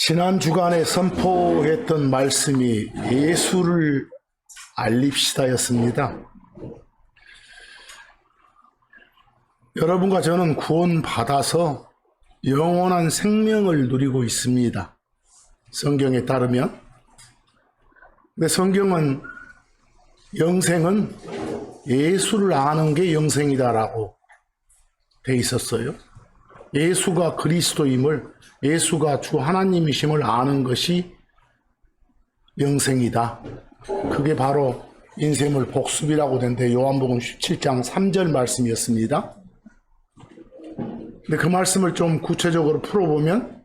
지난 주간에 선포했던 말씀이 예수를 알립시다였습니다. 여러분과 저는 구원받아서 영원한 생명을 누리고 있습니다. 성경에 따르면. 근데 성경은 영생은 예수를 아는 게 영생이다라고 돼 있었어요. 예수가 그리스도임을, 예수가 주 하나님이심을 아는 것이 영생이다. 그게 바로 인생을 복습이라고 된데 요한복음 17장 3절 말씀이었습니다. 근데 그 말씀을 좀 구체적으로 풀어보면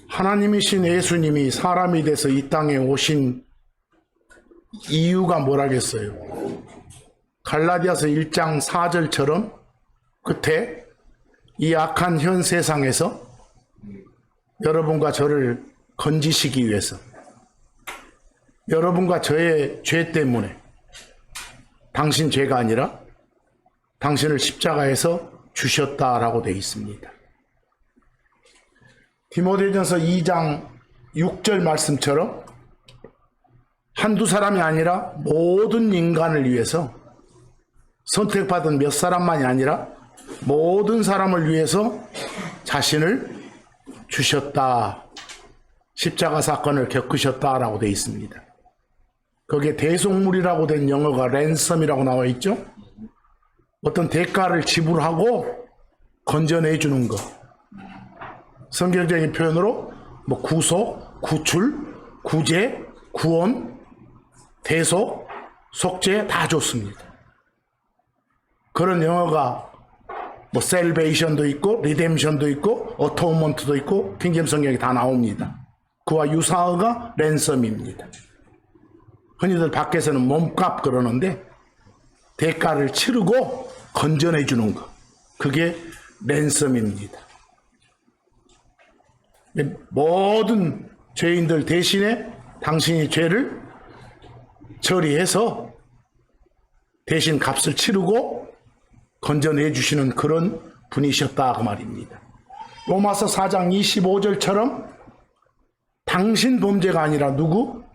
하나님이신 예수님이 사람이 돼서 이 땅에 오신 이유가 뭐라겠어요? 갈라디아서 1장 4절처럼 끝에 이 악한 현 세상에서 여러분과 저를 건지시기 위해서, 여러분과 저의 죄 때문에 당신 죄가 아니라 당신을 십자가에서 주셨다라고 되어 있습니다. 디모데전서 2장 6절 말씀처럼 한두 사람이 아니라 모든 인간을 위해서, 선택받은 몇 사람만이 아니라 모든 사람을 위해서 자신을 주셨다. 십자가 사건을 겪으셨다라고 되어 있습니다. 거기에 대속물이라고 된 영어가 랜섬이라고 나와 있죠. 어떤 대가를 지불하고 건져내 주는 것. 성경적인 표현으로 뭐 구속, 구출, 구제, 구원, 대속, 속죄 다 좋습니다. 그런 영어가 뭐 셀베이션도 있고 리뎀션도 있고 어토먼트도 있고 킹제임스 성경에 다 나옵니다. 그와 유사어가 랜섬입니다. 흔히들 밖에서는 몸값 그러는데 대가를 치르고 건져내 주는 것, 그게 랜섬입니다. 모든 죄인들 대신에 당신이 죄를 처리해서 대신 값을 치르고 건져내 주시는 그런 분이셨다 그 말입니다. 로마서 4장 25절처럼 당신 범죄가 아니라 누구?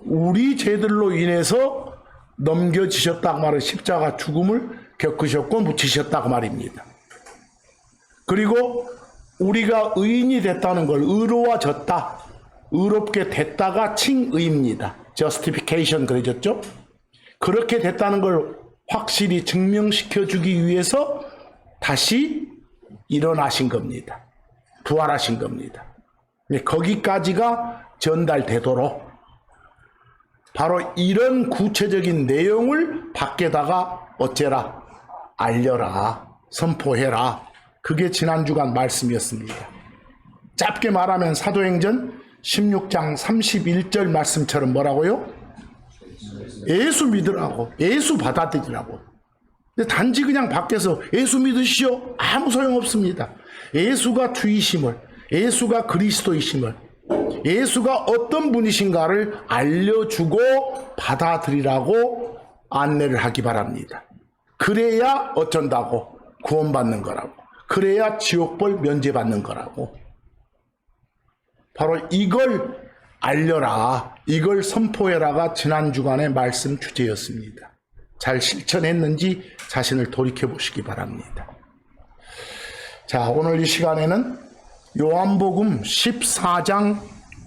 우리 죄들로 인해서 넘겨지셨다 그 말은 십자가 죽음을 겪으셨고 묻히셨다 그 말입니다. 그리고 우리가 의인이 됐다는 걸, 의로워졌다, 의롭게 됐다가 칭의입니다. justification 그러셨죠? 그렇게 됐다는 걸 확실히 증명시켜주기 위해서 다시 일어나신 겁니다. 부활하신 겁니다. 거기까지가 전달되도록 바로 이런 구체적인 내용을 밖에다가 어째라, 알려라, 선포해라. 그게 지난 주간 말씀이었습니다. 짧게 말하면 사도행전 16장 31절 말씀처럼 뭐라고요? 예수 믿으라고, 예수 받아들이라고. 근데 단지 그냥 밖에서 예수 믿으시오, 아무 소용없습니다. 예수가 주이심을, 예수가 그리스도이심을, 예수가 어떤 분이신가를 알려주고 받아들이라고 안내를 하기 바랍니다. 그래야 어쩐다고? 구원받는 거라고. 그래야 지옥벌 면제받는 거라고. 바로 이걸 알려라, 이걸 선포해라가 지난 주간의 말씀 주제였습니다. 잘 실천했는지 자신을 돌이켜 보시기 바랍니다. 자, 오늘 이 시간에는 요한복음 14장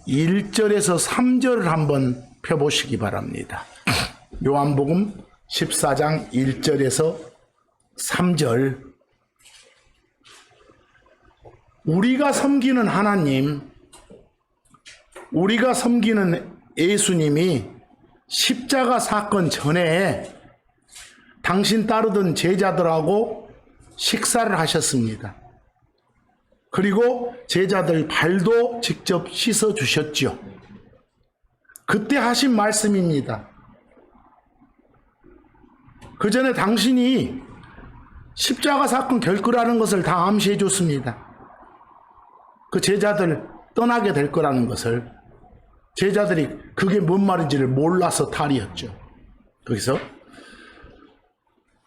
1절에서 3절을 한번 펴보시기 바랍니다. 요한복음 14장 1절에서 3절. 우리가 섬기는 하나님, 우리가 섬기는 예수님이 십자가 사건 전에 당신 따르던 제자들하고 식사를 하셨습니다. 그리고 제자들 발도 직접 씻어 주셨죠. 그때 하신 말씀입니다. 그 전에 당신이 십자가 사건 겪으라는 것을 다 암시해 줬습니다. 그 제자들 떠나게 될 거라는 것을. 제자들이 그게 뭔 말인지를 몰라서 탈이었죠. 거기서.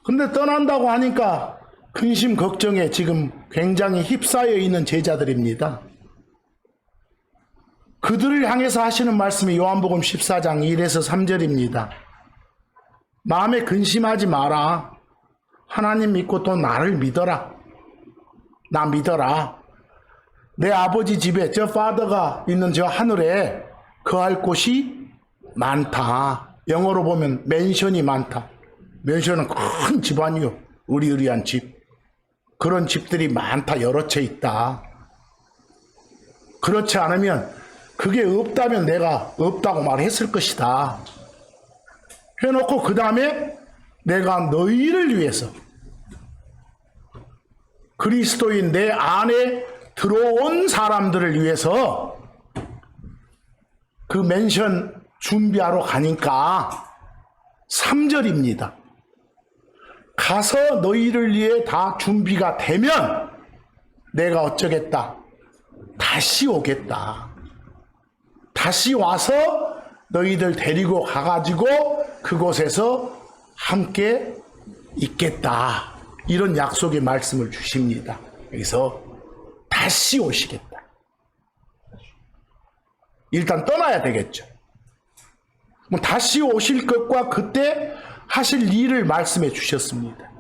근데 떠난다고 하니까 근심 걱정에 지금 굉장히 휩싸여 있는 제자들입니다. 그들을 향해서 하시는 말씀이 요한복음 14장 1에서 3절입니다. 마음에 근심하지 마라. 하나님 믿고 또 나를 믿어라. 나 믿어라. 내 아버지 집에 저 파더가 있는 저 하늘에 거할 곳이 많다. 영어로 보면 맨션이 많다. 맨션은 큰 집안이요. 의리의리한 집. 그런 집들이 많다. 여러 채 있다. 그렇지 않으면 그게 없다면 내가 없다고 말했을 것이다. 해놓고 그 다음에 내가 너희를 위해서 그리스도인 내 안에 들어온 사람들을 위해서 그 맨션 준비하러 가니까 3절입니다. 가서 너희를 위해 다 준비가 되면 내가 어쩌겠다. 다시 오겠다. 다시 와서 너희들 데리고 가가지고 그곳에서 함께 있겠다. 이런 약속의 말씀을 주십니다. 여기서 다시 오시겠다. 일단 떠나야 되겠죠. 다시 오실 것과 그때 하실 일을 말씀해 주셨습니다.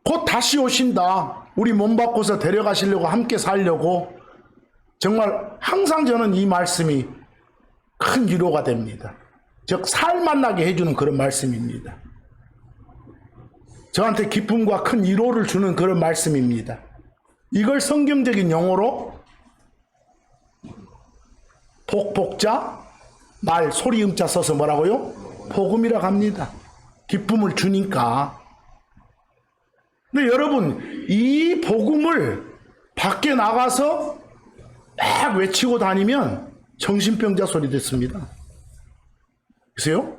곧 다시 오신다. 우리 몸 바꿔서 데려가시려고 함께 살려고. 정말 항상 저는 이 말씀이 큰 위로가 됩니다. 즉 살만나게 해주는 그런 말씀입니다. 저한테 기쁨과 큰 위로를 주는 그런 말씀입니다. 이걸 성경적인 용어로 복복자, 말, 소리 음자 써서 뭐라고요? 복음이라고 합니다. 기쁨을 주니까. 근데 여러분, 이 복음을 밖에 나가서 막 외치고 다니면 정신병자 소리 듣습니다. 보세요.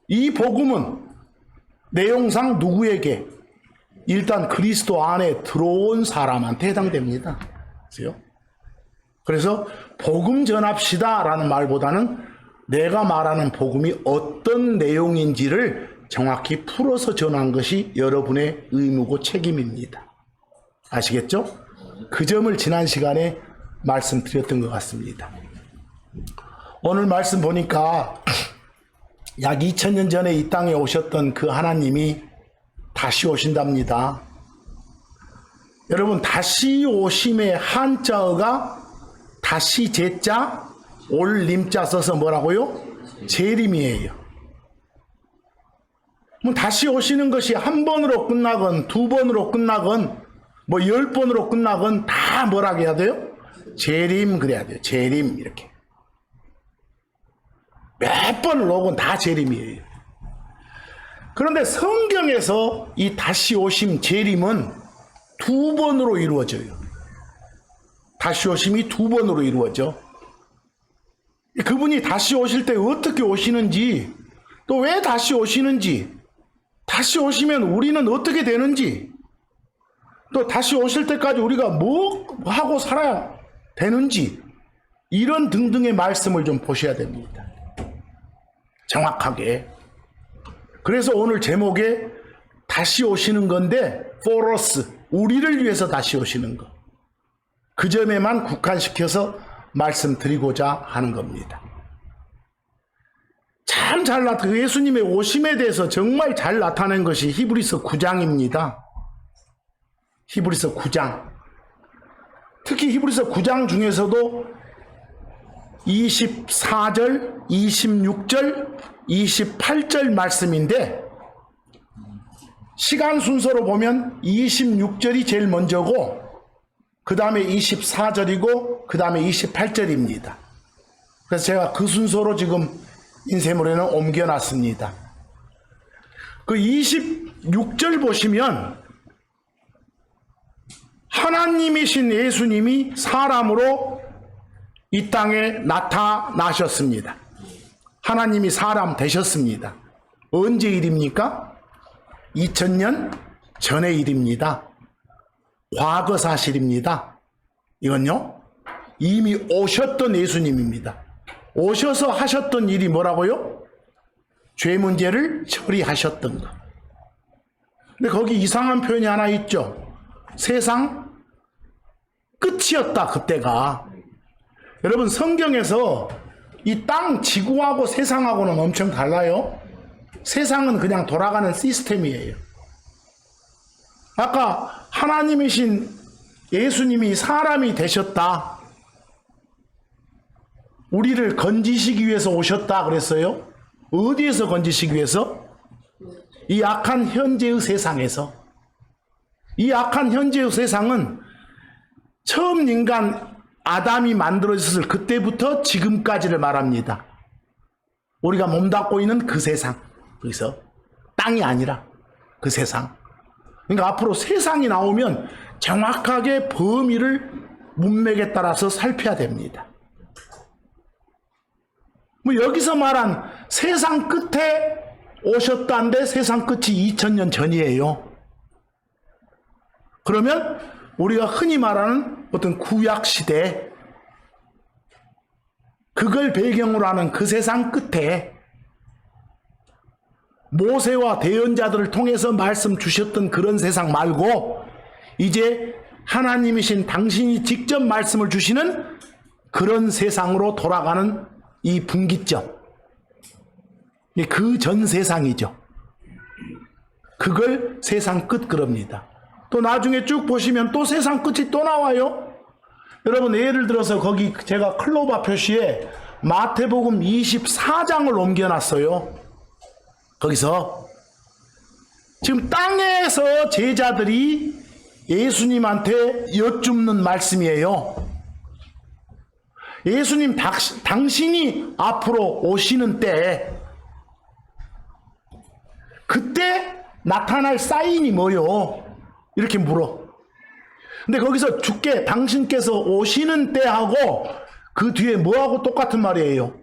이 복음은 내용상 누구에게? 일단 그리스도 안에 들어온 사람한테 해당됩니다. 보세요. 그래서 복음 전합시다 라는 말보다는 내가 말하는 복음이 어떤 내용인지를 정확히 풀어서 전한 것이 여러분의 의무고 책임입니다. 아시겠죠? 그 점을 지난 시간에 말씀드렸던 것 같습니다. 오늘 말씀 보니까 약 2000년 전에 이 땅에 오셨던 그 하나님이 다시 오신답니다. 여러분, 다시 오심의 한자어가 다시 제자 올 님자 써서 뭐라고요? 재림이에요. 다시 오시는 것이 한 번으로 끝나건 두 번으로 끝나건 뭐 10번으로 끝나건 다 뭐라고 해야 돼요? 재림 그래야 돼요. 재림 이렇게. 몇 번을 오건 다 재림이에요. 그런데 성경에서 이 다시 오심 재림은 두 번으로 이루어져요. 다시 오심이 두 번으로 이루어져. 그분이 다시 오실 때 어떻게 오시는지, 또 왜 다시 오시는지, 다시 오시면 우리는 어떻게 되는지, 또 다시 오실 때까지 우리가 뭐 하고 살아야 되는지, 이런 등등의 말씀을 좀 보셔야 됩니다. 정확하게. 그래서 오늘 제목에 다시 오시는 건데 for us, 우리를 위해서 다시 오시는 것. 그 점에만 국한시켜서 말씀드리고자 하는 겁니다. 참 잘 나타나, 예수님의 오심에 대해서 정말 잘 나타낸 것이 히브리서 9장입니다. 히브리서 9장. 특히 히브리서 9장 중에서도 24절, 26절, 28절 말씀인데 시간 순서로 보면 26절이 제일 먼저고 그 다음에 24절이고 그 다음에 28절입니다. 그래서 제가 그 순서로 지금 인쇄물에는 옮겨놨습니다. 그 26절 보시면 하나님이신 예수님이 사람으로 이 땅에 나타나셨습니다. 하나님이 사람 되셨습니다. 언제 일입니까? 2000년 전의 일입니다. 과거 사실입니다. 이건요, 이미 오셨던 예수님입니다. 오셔서 하셨던 일이 뭐라고요? 죄 문제를 처리하셨던 것. 근데 거기 이상한 표현이 하나 있죠. 세상 끝이었다, 그때가. 여러분 성경에서 이 땅 지구하고 세상하고는 엄청 달라요. 세상은 그냥 돌아가는 시스템이에요. 아까 하나님이신 예수님이 사람이 되셨다. 우리를 건지시기 위해서 오셨다 그랬어요. 어디에서 건지시기 위해서? 이 악한 현재의 세상에서. 이 악한 현재의 세상은 처음 인간 아담이 만들어졌을 그때부터 지금까지를 말합니다. 우리가 몸담고 있는 그 세상. 그래서 땅이 아니라 그 세상. 그러니까 앞으로 세상이 나오면 정확하게 범위를 문맥에 따라서 살펴야 됩니다. 뭐 여기서 말한 세상 끝에 오셨다는데 세상 끝이 2000년 전이에요. 그러면 우리가 흔히 말하는 어떤 구약시대, 그걸 배경으로 하는 그 세상 끝에 모세와 대언자들을 통해서 말씀 주셨던 그런 세상 말고 이제 하나님이신 당신이 직접 말씀을 주시는 그런 세상으로 돌아가는 이 분기점, 그 전 세상이죠. 그걸 세상 끝 그럽니다. 또 나중에 쭉 보시면 또 세상 끝이 또 나와요. 여러분 예를 들어서 거기 제가 클로바 표시에 마태복음 24장을 옮겨놨어요. 거기서 지금 땅에서 제자들이 예수님한테 여쭙는 말씀이에요. 예수님 당신이 앞으로 오시는 때 그때 나타날 사인이 뭐요? 이렇게 물어. 근데 거기서 주께 당신께서 오시는 때하고 그 뒤에 뭐하고 똑같은 말이에요?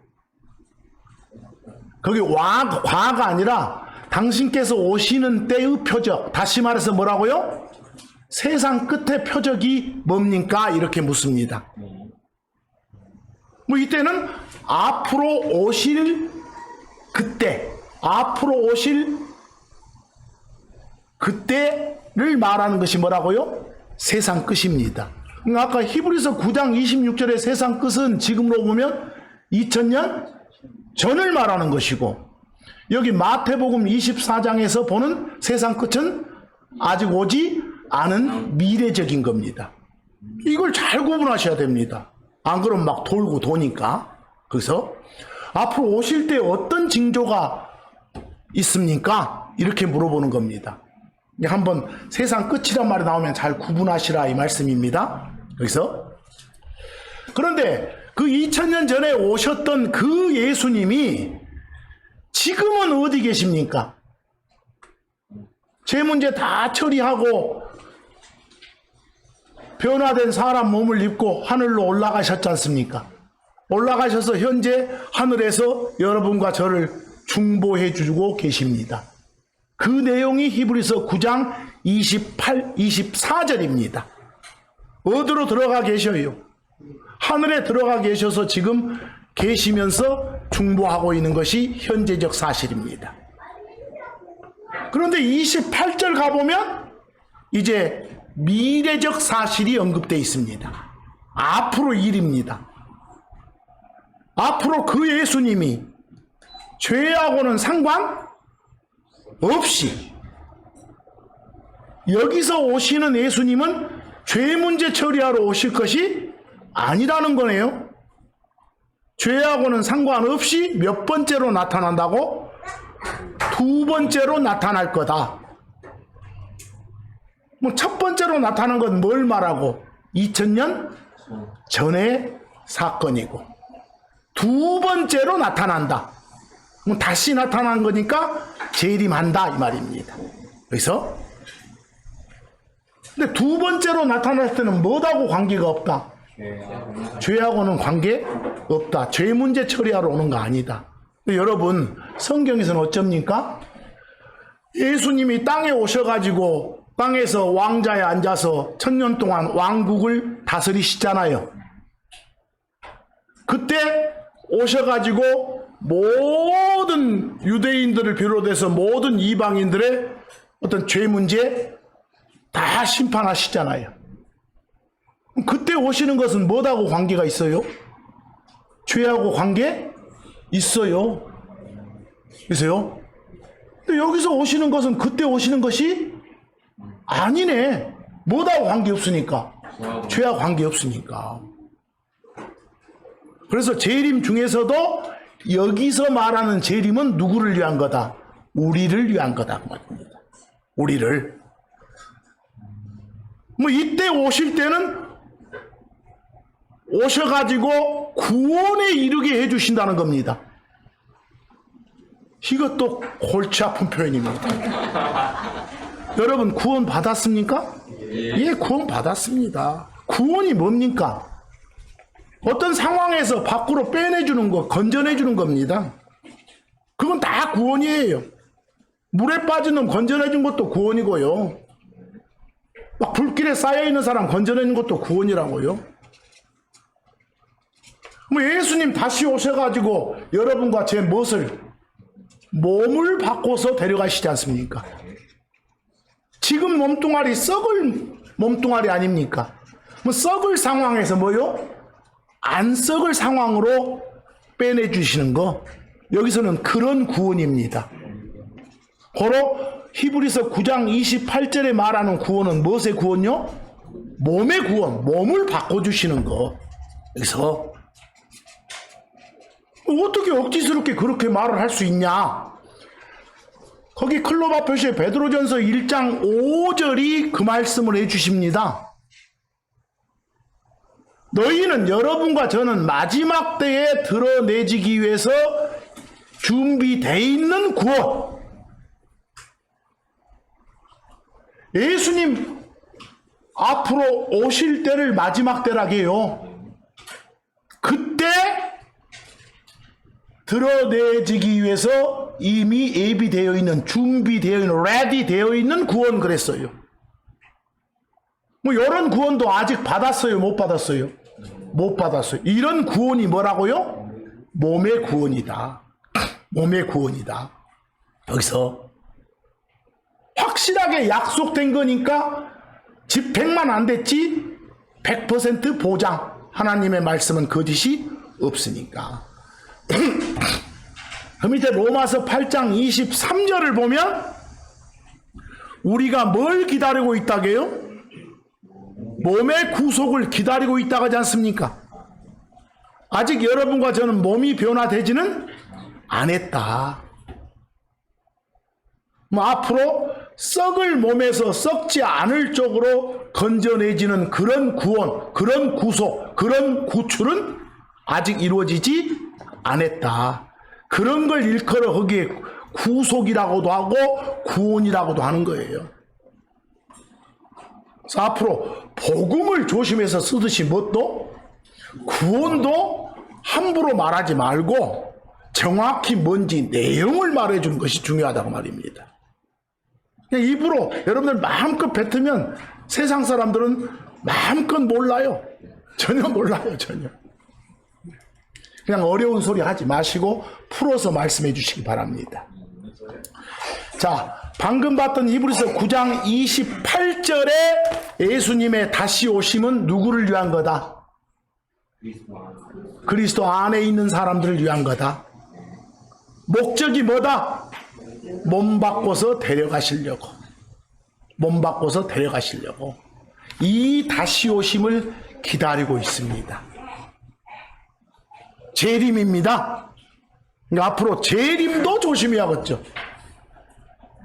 거기 과가 아니라 당신께서 오시는 때의 표적. 다시 말해서 뭐라고요? 세상 끝의 표적이 뭡니까? 이렇게 묻습니다. 뭐 이때는 앞으로 오실 그때, 앞으로 오실 그때를 말하는 것이 뭐라고요? 세상 끝입니다. 아까 히브리서 9장 26절의 세상 끝은 지금으로 보면 2000년 전을 말하는 것이고, 여기 마태복음 24장에서 보는 세상 끝은 아직 오지 않은 미래적인 겁니다. 이걸 잘 구분하셔야 됩니다. 안 그러면 막 돌고 도니까. 그래서 앞으로 오실 때 어떤 징조가 있습니까? 이렇게 물어보는 겁니다. 한번 세상 끝이란 말이 나오면 잘 구분하시라 이 말씀입니다. 그래서 그런데 그 2000년 전에 오셨던 그 예수님이 지금은 어디 계십니까? 제 문제 다 처리하고 변화된 사람 몸을 입고 하늘로 올라가셨지 않습니까? 올라가셔서 현재 하늘에서 여러분과 저를 중보해 주고 계십니다. 그 내용이 히브리서 9장 24절입니다. 어디로 들어가 계셔요? 하늘에 들어가 계셔서 지금 계시면서 중보하고 있는 것이 현재적 사실입니다. 그런데 28절 가보면 이제 미래적 사실이 언급되어 있습니다. 앞으로 일입니다. 앞으로 그 예수님이 죄하고는 상관없이 여기서 오시는 예수님은 죄 문제 처리하러 오실 것이 아니라는 거네요. 죄하고는 상관없이 몇 번째로 나타난다고? 두 번째로 나타날 거다. 뭐 첫 번째로 나타난 건 뭘 말하고? 2000년 전의 사건이고, 두 번째로 나타난다. 뭐 다시 나타난 거니까 재림한다 이 말입니다. 그래서 근데 두 번째로 나타날 때는 뭐하고 관계가 없다. 죄하고는 관계 없다. 죄 문제 처리하러 오는 거 아니다. 여러분 성경에서는 어쩝니까? 예수님이 땅에 오셔가지고 땅에서 왕자에 앉아서 1000년 동안 왕국을 다스리시잖아요. 그때 오셔가지고 모든 유대인들을 비롯해서 모든 이방인들의 어떤 죄 문제 다 심판하시잖아요. 그때 오시는 것은 뭐하고 관계가 있어요? 죄하고 관계 있어요. 그래서요. 근데 여기서 오시는 것은 그때 오시는 것이 아니네. 뭐하고 관계 없으니까. 죄와 관계 없으니까. 그래서 재림 중에서도 여기서 말하는 재림은 누구를 위한 거다? 우리를 위한 거다 그 말입니다. 우리를. 뭐 이때 오실 때는 오셔가지고 구원에 이르게 해주신다는 겁니다. 이것도 골치 아픈 표현입니다. 여러분 구원 받았습니까? 예, 구원 받았습니다. 구원이 뭡니까? 어떤 상황에서 밖으로 빼내주는 거, 건져내주는 겁니다. 그건 다 구원이에요. 물에 빠진 놈 건져내준 것도 구원이고요. 막 불길에 쌓여있는 사람 건져내는 것도 구원이라고요. 뭐 예수님 다시 오셔가지고 여러분과 제 무엇을 몸을 바꿔서 데려가시지 않습니까? 지금 몸뚱아리 썩을 몸뚱아리 아닙니까? 뭐 썩을 상황에서 뭐요? 안 썩을 상황으로 빼내주시는 거. 여기서는 그런 구원입니다. 바로 히브리서 9장 28절에 말하는 구원은 무엇의 구원요? 몸의 구원, 몸을 바꿔주시는 거. 그래서 어떻게 억지스럽게 그렇게 말을 할 수 있냐? 거기 클로바 표시의 베드로전서 1장 5절이 그 말씀을 해주십니다. 너희는 여러분과 저는 마지막 때에 드러내지기 위해서 준비되어 있는 구원. 예수님 앞으로 오실 때를 마지막 때라고 해요. 그때 드러내지기 위해서 이미 예비되어 있는, 준비되어 있는, ready 되어 있는 구원 그랬어요. 뭐 이런 구원도 아직 받았어요? 못 받았어요? 못 받았어요. 이런 구원이 뭐라고요? 몸의 구원이다. 몸의 구원이다. 여기서 확실하게 약속된 거니까 집행만 안 됐지 100% 보장. 하나님의 말씀은 거짓이 없으니까. 그럼 이제 로마서 8장 23절을 보면 우리가 뭘 기다리고 있다게요? 몸의 구속을 기다리고 있다고 하지 않습니까? 아직 여러분과 저는 몸이 변화되지는 않았다. 뭐 앞으로 썩을 몸에서 썩지 않을 쪽으로 건져내지는 그런 구원, 그런 구속, 그런 구출은 아직 이루어지지 않았다. 그런 걸 일컬어 거기에 구속이라고도 하고 구원이라고도 하는 거예요. 그래서 앞으로 복음을 조심해서 쓰듯이 뭣도 구원도 함부로 말하지 말고 정확히 뭔지 내용을 말해주는 것이 중요하다고 말입니다. 그냥 입으로 여러분들 마음껏 뱉으면 세상 사람들은 마음껏 몰라요. 전혀 몰라요. 전혀. 그냥 어려운 소리 하지 마시고 풀어서 말씀해 주시기 바랍니다. 자, 방금 봤던 히브리서 9장 28절에 예수님의 다시 오심은 누구를 위한 거다? 그리스도 안에 있는 사람들을 위한 거다. 목적이 뭐다? 몸 바꿔서 데려가시려고. 몸 바꿔서 데려가시려고. 이 다시 오심을 기다리고 있습니다. 재림입니다. 그러니까 앞으로 재림도 조심해야겠죠.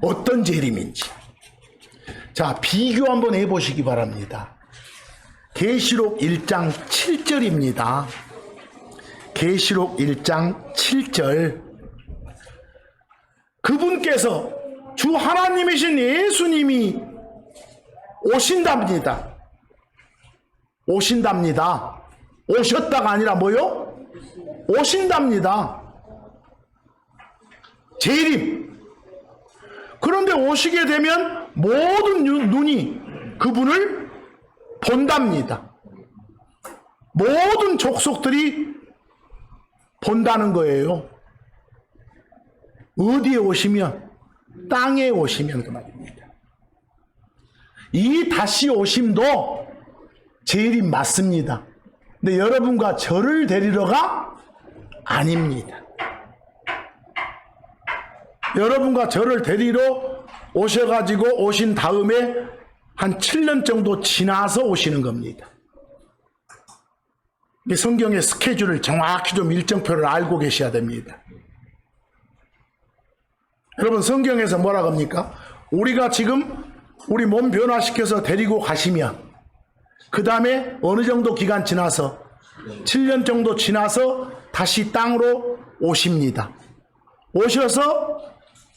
어떤 재림인지. 자, 비교 한번 해보시기 바랍니다. 계시록 1장 7절입니다. 계시록 1장 7절. 그분께서 주 하나님이신 예수님이 오신답니다. 오신답니다. 오셨다가 아니라 뭐요? 오신답니다. 재림. 그런데 오시게 되면 모든 눈이 그분을 본답니다. 모든 족속들이 본다는 거예요. 어디에 오시면? 땅에 오시면 그 말입니다. 이 다시 오심도 재림 맞습니다. 근데 여러분과 저를 데리러 가 아닙니다. 여러분과 저를 데리러 오셔가지고 오신 다음에 한 7년 정도 지나서 오시는 겁니다. 이 성경의 스케줄을 정확히 좀 일정표를 알고 계셔야 됩니다. 여러분, 성경에서 뭐라고 합니까? 우리가 지금 우리 몸 변화시켜서 데리고 가시면 그 다음에 어느 정도 기간 지나서 7년 정도 지나서 다시 땅으로 오십니다. 오셔서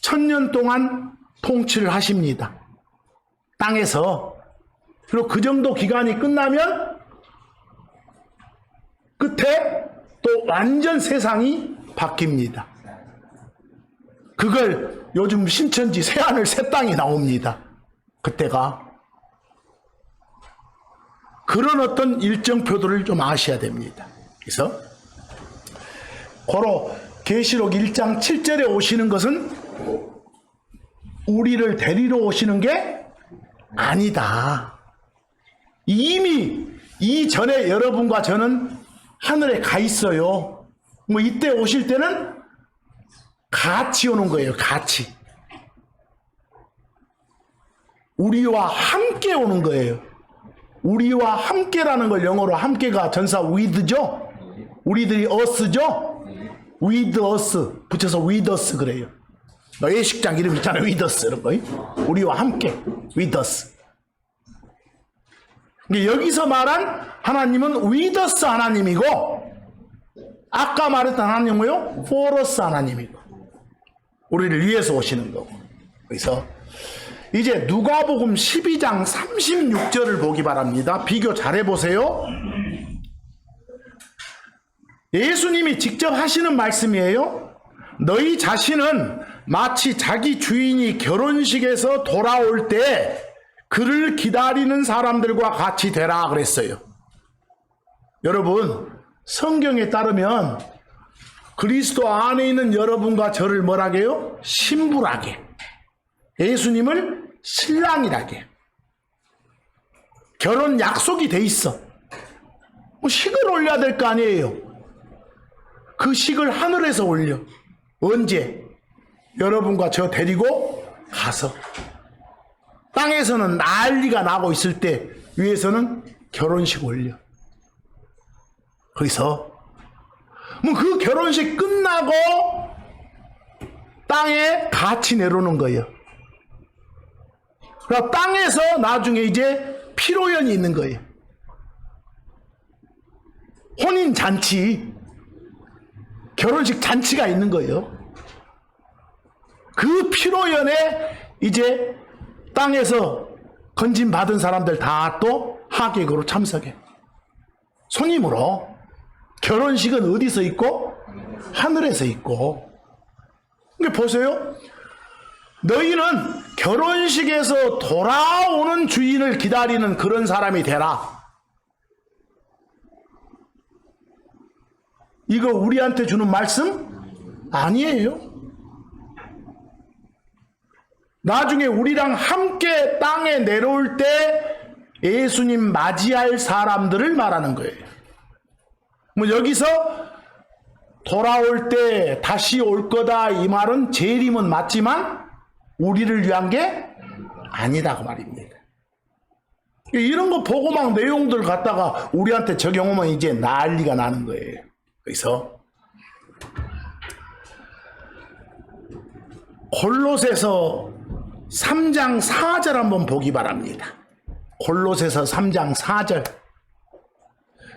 1000년 동안 통치를 하십니다. 땅에서. 그리고 그 정도 기간이 끝나면 끝에 또 완전 세상이 바뀝니다. 그걸 요즘 신천지 새하늘 새 땅이 나옵니다. 그때가. 그런 어떤 일정표들을 좀 아셔야 됩니다. 그래서 고로 계시록 1장 7절에 오시는 것은 우리를 데리러 오시는 게 아니다. 이미 이전에 여러분과 저는 하늘에 가 있어요. 뭐 이때 오실 때는 같이 오는 거예요. 같이. 우리와 함께 오는 거예요. 우리와 함께라는 걸 영어로 함께가 전사 with죠. 우리들이 us죠. with us 붙여서 with us 그래요. 예식장 이름 있잖아요. with us 이런 거. 우리와 함께 with us. 여기서 말한 하나님은 with us 하나님이고, 아까 말했던 하나님은 뭐요? for us 하나님이고, 우리를 위해서 오시는 거고. 그래서 이제 누가복음 12장 36절을 보기 바랍니다. 비교 잘해 보세요. 예수님이 직접 하시는 말씀이에요. 너희 자신은 마치 자기 주인이 결혼식에서 돌아올 때 그를 기다리는 사람들과 같이 되라 그랬어요. 여러분, 성경에 따르면 그리스도 안에 있는 여러분과 저를 뭐라게요? 신부라게, 예수님을 신랑이라게, 결혼 약속이 돼 있어. 뭐 식을 올려야 될 거 아니에요. 그 식을 하늘에서 올려. 언제? 여러분과 저 데리고 가서. 땅에서는 난리가 나고 있을 때 위에서는 결혼식 올려. 그래서 뭐 그 결혼식 끝나고 땅에 같이 내려오는 거예요. 그러니까 땅에서 나중에 이제 피로연이 있는 거예요. 혼인 잔치, 결혼식 잔치가 있는 거예요. 그 피로연에 이제 땅에서 건진 받은 사람들 다 또 하객으로 참석해. 손님으로. 결혼식은 어디서 있고? 하늘에서 있고. 그러니까 보세요. 너희는 결혼식에서 돌아오는 주인을 기다리는 그런 사람이 되라. 이거 우리한테 주는 말씀 아니에요. 나중에 우리랑 함께 땅에 내려올 때 예수님 맞이할 사람들을 말하는 거예요. 뭐 여기서 돌아올 때 다시 올 거다 이 말은 재림은 맞지만 우리를 위한 게 아니다 그 말입니다. 이런 거 보고 막 내용들 갖다가 우리한테 적용하면 이제 난리가 나는 거예요. 그래서 골로새서 3장 4절 한번 보기 바랍니다. 골로새서 3장 4절.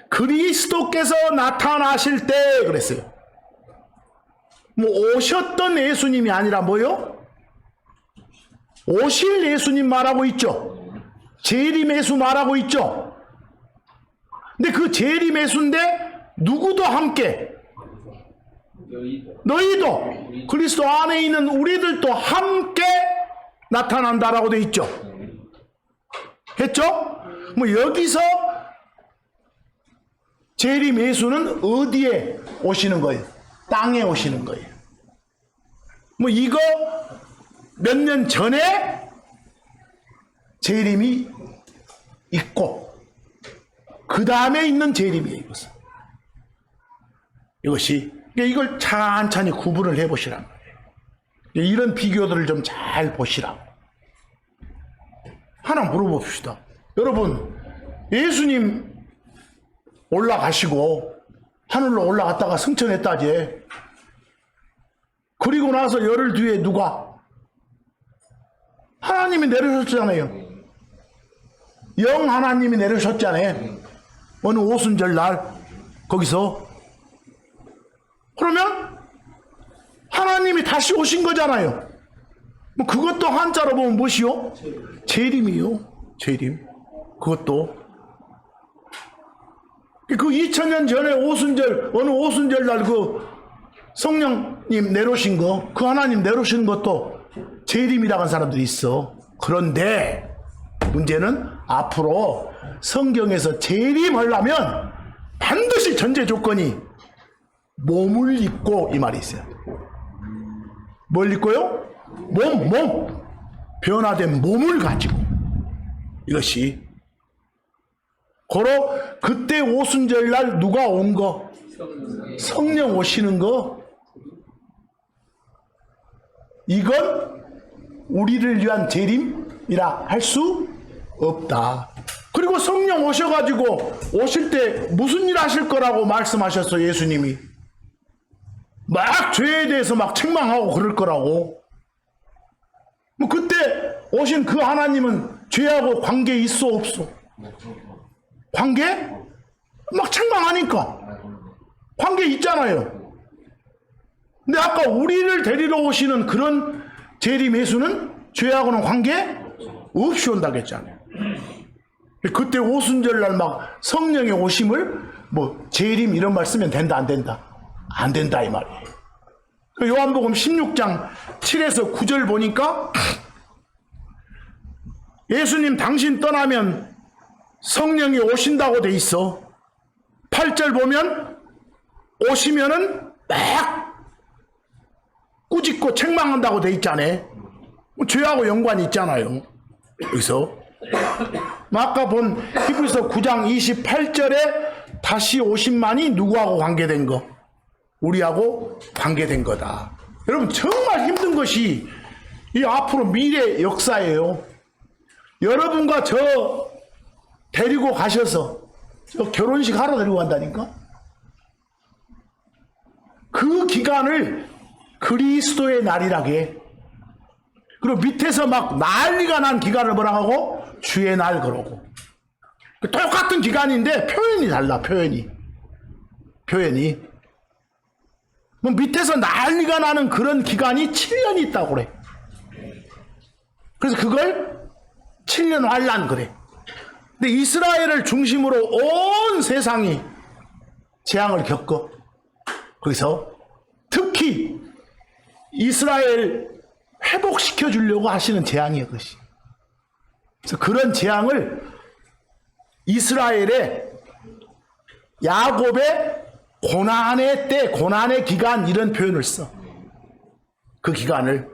그리스도께서 나타나실 때 그랬어요. 뭐 오셨던 예수님이 아니라 뭐요? 오실 예수님 말하고 있죠. 재림 예수 말하고 있죠. 근데 그 재림 예수인데 누구도 함께, 너희도 그리스도 안에 있는 우리들도 함께 나타난다라고 돼 있죠. 했죠? 뭐 여기서 재림 예수는 어디에 오시는 거예요? 땅에 오시는 거예요. 뭐 이거 몇 년 전에 재림이 있고 그 다음에 있는 재림이에요. 이것이 그러니까 이걸 찬찬히 구분을 해보시란 말이에요. 이런 비교들을 좀 잘 보시라고. 하나 물어봅시다. 여러분, 예수님 올라가시고 하늘로 올라갔다가 승천했다지. 그리고 나서 열흘 뒤에 누가? 하나님이 내려오셨잖아요. 영 하나님이 내려오셨잖아요. 어느 오순절 날 거기서. 그러면 하나님이 다시 오신 거잖아요. 뭐 그것도 한자로 보면 무엇이요? 재림이요. 재림. 그것도. 그 2000년 전에 오순절, 어느 오순절 날 그 성령님 내려오신 거, 그 하나님 내려오시는 것도 재림이라고 하는 사람들이 있어. 그런데 문제는 앞으로 성경에서 재림하려면 반드시 전제 조건이 몸을 입고 이 말이 있어요. 뭘 입고요? 몸. 변화된 몸을 가지고. 이것이 고로 그때 오순절날 누가 온 거? 성령 오시는 거. 이건 우리를 위한 재림이라 할 수 없다. 그리고 성령 오셔가지고 오실 때 무슨 일 하실 거라고 말씀하셨어, 예수님이. 막 죄에 대해서 막 책망하고 그럴 거라고. 뭐 그때 오신 그 하나님은 죄하고 관계 있어 없어? 관계? 막 책망하니까 관계 있잖아요. 근데 아까 우리를 데리러 오시는 그런 재림 예수는 죄하고는 관계 없이 온다고 했잖아요. 그때 오순절날 막 성령의 오심을 뭐 재림 이런 말 쓰면 된다 안 된다? 안 된다 이 말이에요. 요한복음 16장 7에서 9절 보니까 예수님 당신 떠나면 성령이 오신다고 돼 있어. 8절 보면 오시면은 막 꾸짖고 책망한다고 돼 있잖아요. 죄하고 연관이 있잖아요. 여기서 아까 본 히브리서 9장 28절에 다시 오신만이 누구하고 관계된 거? 우리하고 관계된 거다. 여러분 정말 힘든 것이 이 앞으로 미래 역사예요. 여러분과 저 데리고 가셔서 저 결혼식 하러 데리고 간다니까? 그 기간을 그리스도의 날이라게. 그리고 밑에서 막 난리가 난 기간을 뭐라 하고? 주의 날 그러고. 똑같은 기간인데 표현이 달라. 표현이. 뭐 밑에서 난리가 나는 그런 기간이 7년이 있다고 그래. 그래서 그걸 7년 환란 그래. 근데 이스라엘을 중심으로 온 세상이 재앙을 겪어. 거기서 특히 이스라엘 회복시켜 주려고 하시는 재앙이에요, 그것이. 그래서 그런 재앙을 이스라엘의 야곱의 고난의 때, 고난의 기간 이런 표현을 써. 그 기간을.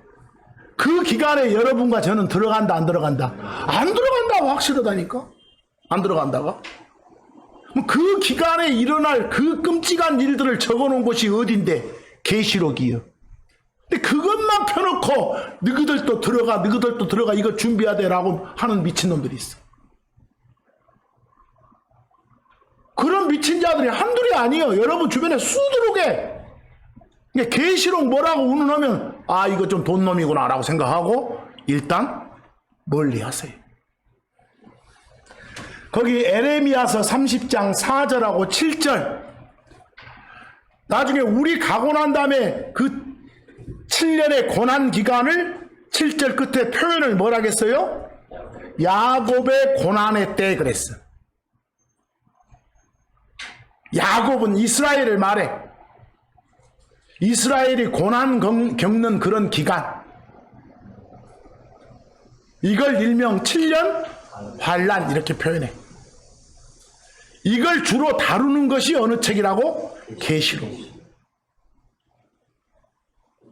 그 기간에 여러분과 저는 들어간다 안 들어간다? 안 들어간다고 확실하다니까? 안 들어간다가? 그 기간에 일어날 그 끔찍한 일들을 적어놓은 곳이 어딘데? 계시록이요. 근데 그것만 펴놓고 너희들도 들어가 이거 준비해야 돼라고 하는 미친놈들이 있어. 그런 미친 자들이 한둘이 아니에요. 여러분 주변에 수두룩해. 계시록 뭐라고 운운하면 아 이거 좀 돈놈이구나 라고 생각하고 일단 멀리 하세요. 거기 에레미야서 30장 4절하고 7절 나중에 우리 가고 난 다음에 그 7년의 고난 기간을 7절 끝에 표현을 뭐라겠어요? 야곱의 고난의 때 그랬어. 야곱은 이스라엘을 말해. 이스라엘이 고난 겪는 그런 기간. 이걸 일명 7년 환란 이렇게 표현해. 이걸 주로 다루는 것이 어느 책이라고? 계시록.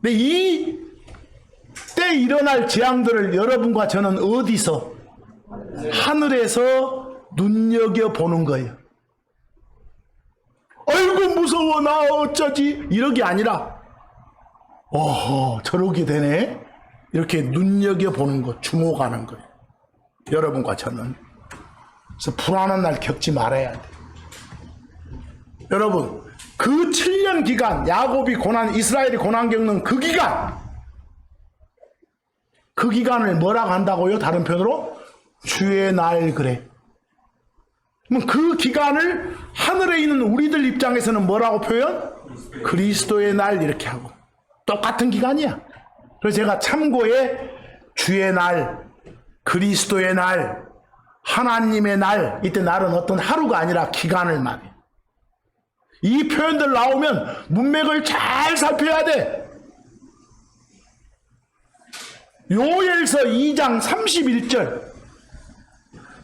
근데 이 때 일어날 재앙들을 여러분과 저는 어디서? 하늘에서 눈여겨보는 거예요. 아이고 무서워 나 어쩌지 이러기 아니라 어허 저러게 되네 이렇게 눈여겨보는 것, 주목하는 거예요. 여러분과 저는. 그래서 불안한 날 겪지 말아야 돼. 여러분 그 7년 기간 야곱이 고난, 이스라엘이 고난 겪는 그 기간을 뭐라고 한다고요? 다른 표현으로 주의 날 그래. 그럼 그 기간을 하늘에 있는 우리들 입장에서는 뭐라고 표현? 그리스도의 날 이렇게 하고 똑같은 기간이야. 그래서 제가 참고에 주의 날, 그리스도의 날, 하나님의 날, 이때 날은 어떤 하루가 아니라 기간을 말해. 이 표현들 나오면 문맥을 잘 살펴야 돼. 요엘서 2장 31절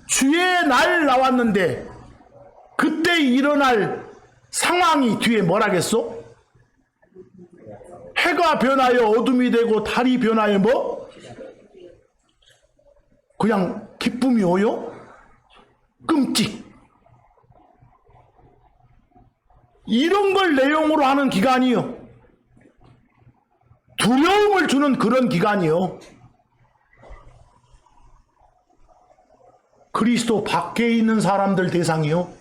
주의 날 나왔는데 그때 일어날 상황이 뒤에 뭐라겠소? 해가 변하여 어둠이 되고 달이 변하여 뭐? 그냥 기쁨이 오요? 끔찍. 이런 걸 내용으로 하는 기간이요. 두려움을 주는 그런 기간이요. 그리스도 밖에 있는 사람들 대상이요.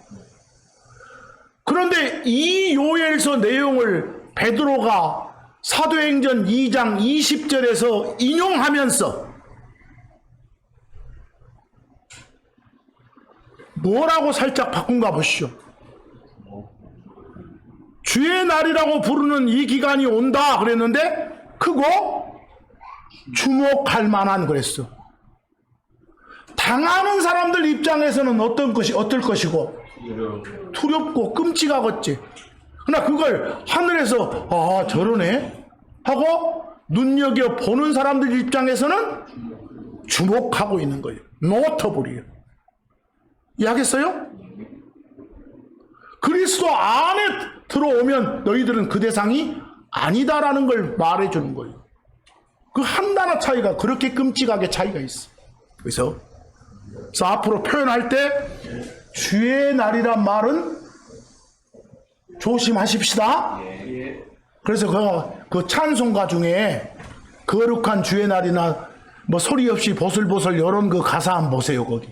그런데 이 요엘서 내용을 베드로가 사도행전 2장 20절에서 인용하면서 뭐라고 살짝 바꾼가 보시죠. 주의 날이라고 부르는 이 기간이 온다 그랬는데 크고 주목할 만한 그랬어. 당하는 사람들 입장에서는 어떨 것이고 두렵고 끔찍하겠지. 그러나 그걸 하늘에서 아 저러네 하고 눈여겨보는 사람들 입장에서는 주목하고 있는 거예요. 노터블이에요. 이해하겠어요? 그리스도 안에 들어오면 너희들은 그 대상이 아니다라는 걸 말해주는 거예요. 그 한 단어 차이가 그렇게 끔찍하게 차이가 있어. 그래서 앞으로 표현할 때 주의 날이란 말은 조심하십시다. 그래서 그 찬송가 중에 거룩한 주의 날이나 뭐 소리 없이 보슬보슬 이런 그 가사 한번 보세요. 거기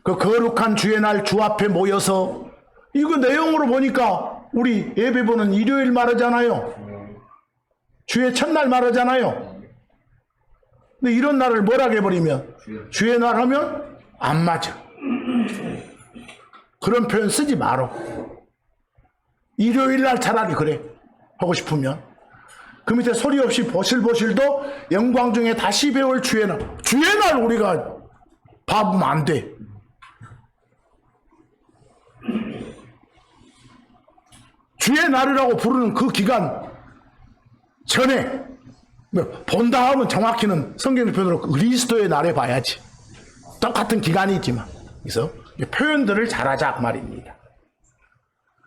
그 거룩한 주의 날 주 앞에 모여서 이거 내용으로 보니까 우리 예배 보는 일요일 말하잖아요. 주의 첫날 말하잖아요. 근데 이런 날을 뭐라고 해버리면 주의 날 하면 안 맞아. 그런 표현 쓰지 말어. 일요일 날 차라리 그래. 하고 싶으면. 그 밑에 소리 없이 보실보실도 영광 중에 다시 배울 주의 날. 주의 날 우리가 봐보면 안 돼. 주의 날이라고 부르는 그 기간 전에 본다 하면 정확히는 성경의 표현으로 그리스도의 날에 봐야지. 똑같은 기간이지만. 그래서 표현들을 잘하자 그 말입니다.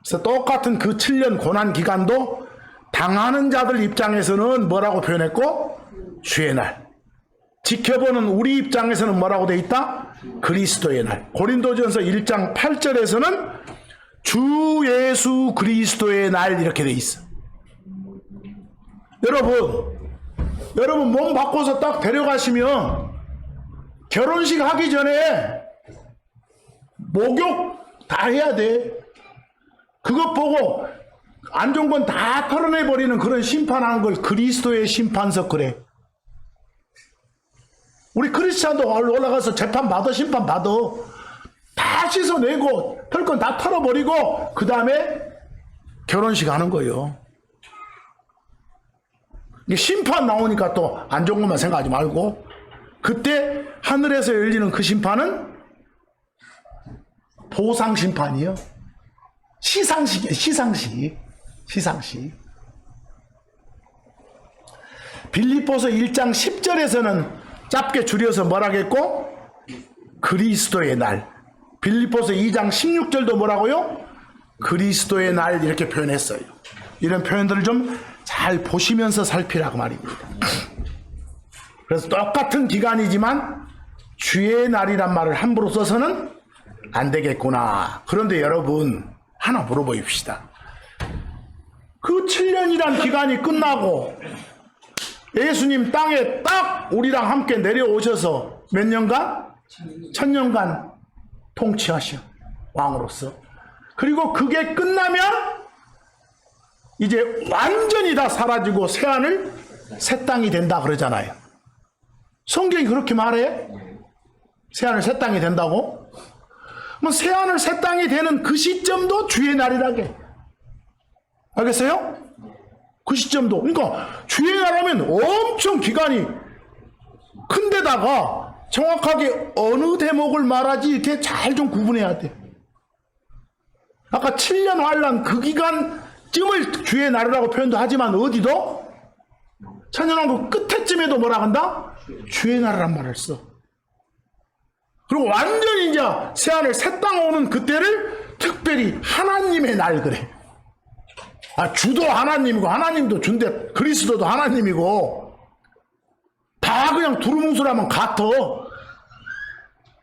그래서 똑같은 그 7년 고난 기간도 당하는 자들 입장에서는 뭐라고 표현했고? 주의 날. 지켜보는 우리 입장에서는 뭐라고 돼 있다? 그리스도의 날. 고린도전서 1장 8절에서는 주 예수 그리스도의 날 이렇게 돼 있어. 여러분 몸 바꿔서 딱 데려가시면 결혼식 하기 전에 목욕 다 해야 돼. 그것 보고 안 좋은 건 다 털어내버리는 그런 심판하는 걸 그리스도의 심판석 그래. 우리 크리스찬도 올라가서 재판 받아, 심판 받아. 다 씻어내고 털 건 다 털어버리고 그 다음에 결혼식 하는 거예요. 심판 나오니까 또 안 좋은 것만 생각하지 말고 그때 하늘에서 열리는 그 심판은 보상 심판이요. 시상식이에요. 시상식. 빌립보서 1장 10절에서는 짧게 줄여서 뭐라겠고? 그리스도의 날. 빌립보서 2장 16절도 뭐라고요? 그리스도의 날 이렇게 표현했어요. 이런 표현들을 좀 잘 보시면서 살피라고 말입니다. 그래서 똑같은 기간이지만 주의 날이란 말을 함부로 써서는 안 되겠구나. 그런데 여러분 하나 물어보십시다. 그 7년이란 기간이 끝나고 예수님 땅에 딱 우리랑 함께 내려오셔서 몇 년간? 1000년간 통치하셔. 왕으로서. 그리고 그게 끝나면 이제 완전히 다 사라지고 새하늘 새 땅이 된다 그러잖아요. 성경이 그렇게 말해? 새하늘 새 땅이 된다고? 뭐 새하늘 새 땅이 되는 그 시점도 주의 날이라게. 알겠어요? 그 시점도. 그러니까 주의 날하면 엄청 기간이 큰데다가 정확하게 어느 대목을 말하지 이렇게 잘 좀 구분해야 돼. 아까 7년 환란 그 기간쯤을 주의 날이라고 표현도 하지만 어디도 천년왕국 끝에쯤에도 뭐라 한다? 주의 날이란 말을 써. 그리고 완전히 이제 새하늘 새 땅 오는 그때를 특별히 하나님의 날 그래. 아, 주도 하나님이고 하나님도 준대, 그리스도도 하나님이고 다 그냥 두루뭉술하면 같아.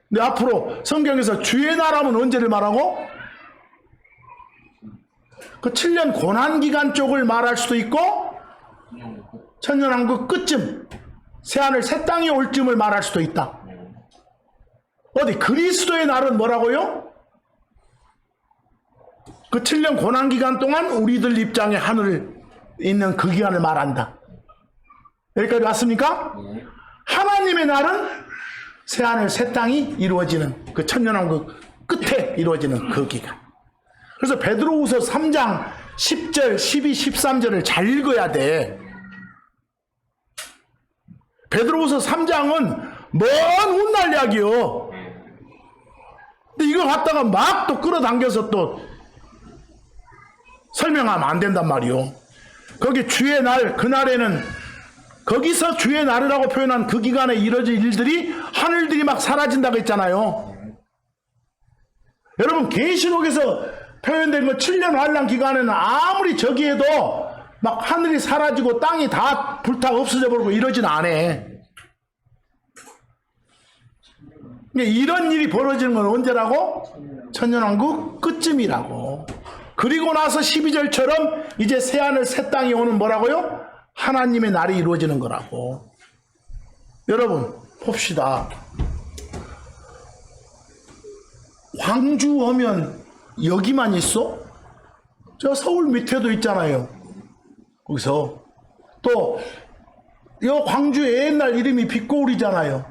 근데 앞으로 성경에서 주의 날하면 언제를 말하고? 그 7년 고난기간 쪽을 말할 수도 있고 천년왕국 끝쯤 새하늘 새 땅이 올 쯤을 말할 수도 있다. 어디 그리스도의 날은 뭐라고요? 그 7년 고난기간 동안 우리들 입장에 하늘을 있는 그 기간을 말한다. 여기까지 왔습니까? 하나님의 날은 새하늘 새 땅이 이루어지는 그 천년왕국 끝에 이루어지는 그 기간. 그래서 베드로후서 3장 10절, 12, 13절을 잘 읽어야 돼. 베드로후서 3장은 먼 훗날 이야기요. 근데 이걸 갖다가 막 또 끌어당겨서 또 설명하면 안 된단 말이요. 거기 주의 날, 그날에는 거기서 주의 날이라고 표현한 그 기간에 이뤄질 일들이 하늘들이 막 사라진다고 했잖아요. 여러분 계시록에서 표현된 거 7년 환란 기간에는 아무리 저기에도 막 하늘이 사라지고 땅이 다 불타 없어져 버리고 이러진 않아. 이런 일이 벌어지는 건 언제라고? 천년왕국 끝쯤이라고. 그리고 나서 12절처럼 이제 새하늘 새 땅이 오는 뭐라고요? 하나님의 날이 이루어지는 거라고. 여러분 봅시다. 광주 하면 여기만 있어? 저 서울 밑에도 있잖아요. 거기서 또 이 광주 옛날 이름이 빛고울이잖아요.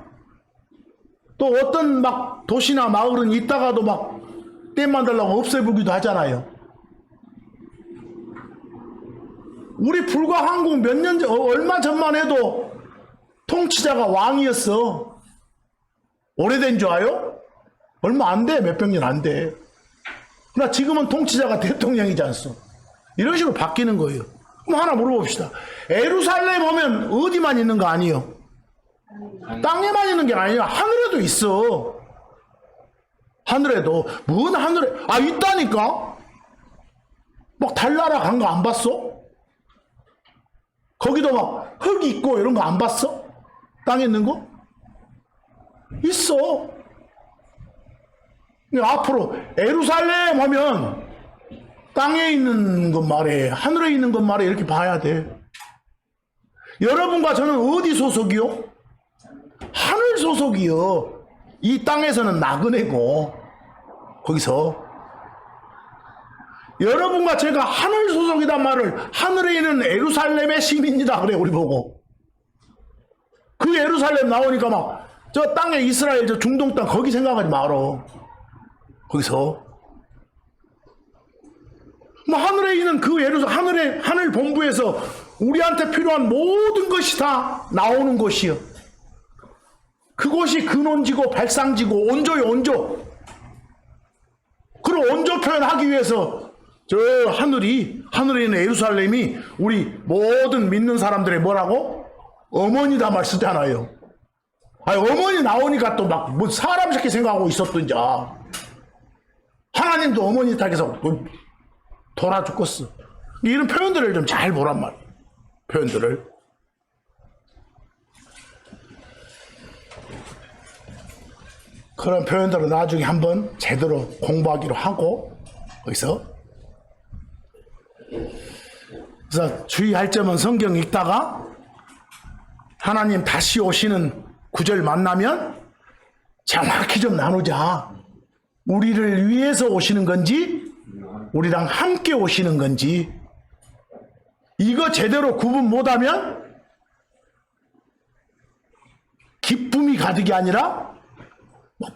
또 어떤 막 도시나 마을은 있다가도 막 댐 만들려고 없애보기도 하잖아요. 우리 불과 한국 몇 년 전, 얼마 전만 해도 통치자가 왕이었어. 오래된 줄 아요? 얼마 안 돼. 몇백 년 안 돼. 그러나 지금은 통치자가 대통령이지 않소. 이런 식으로 바뀌는 거예요. 그럼 하나 물어봅시다. 예루살렘 오면 어디만 있는 거 아니에요? 땅에만 있는 게 아니야. 하늘에도 있어. 하늘에도. 뭔 하늘에? 아, 있다니까? 막 달나라 간 거 안 봤어? 거기도 막 흙 있고 이런 거 안 봤어? 땅에 있는 거? 있어. 앞으로 예루살렘 하면 땅에 있는 것 말해, 하늘에 있는 것 말해, 이렇게 봐야 돼. 여러분과 저는 어디 소속이요? 하늘 소속이요. 이 땅에서는 나그네고 거기서 여러분과 제가 하늘 소속이란 말을 하늘에 있는 예루살렘의 시민이다 그래. 우리 보고 그 예루살렘 나오니까 막 저 땅에 이스라엘 저 중동 땅 거기 생각하지 말어. 거기서 뭐 하늘에 있는 그 예루살렘 하늘 본부에서 우리한테 필요한 모든 것이 다 나오는 곳이요. 그곳이 근원지고 발상지고 온조요. 온조. 그런 온조 표현하기 위해서 저 하늘에 있는 예루살렘이 우리 모든 믿는 사람들의 뭐라고? 어머니다 말 쓰잖아요. 아니, 어머니 나오니까 또 막 뭐 사람 새끼 생각하고 있었던지. 하나님도 어머니 닭에서 돌아 죽겠어. 이런 표현들을 좀 잘 보란 말이야. 표현들을. 그런 표현들을 나중에 한번 제대로 공부하기로 하고 거기서 그래서 주의할 점은 성경 읽다가 하나님 다시 오시는 구절 만나면 정확히 좀 나누자. 우리를 위해서 오시는 건지 우리랑 함께 오시는 건지 이거 제대로 구분 못하면 기쁨이 가득이 아니라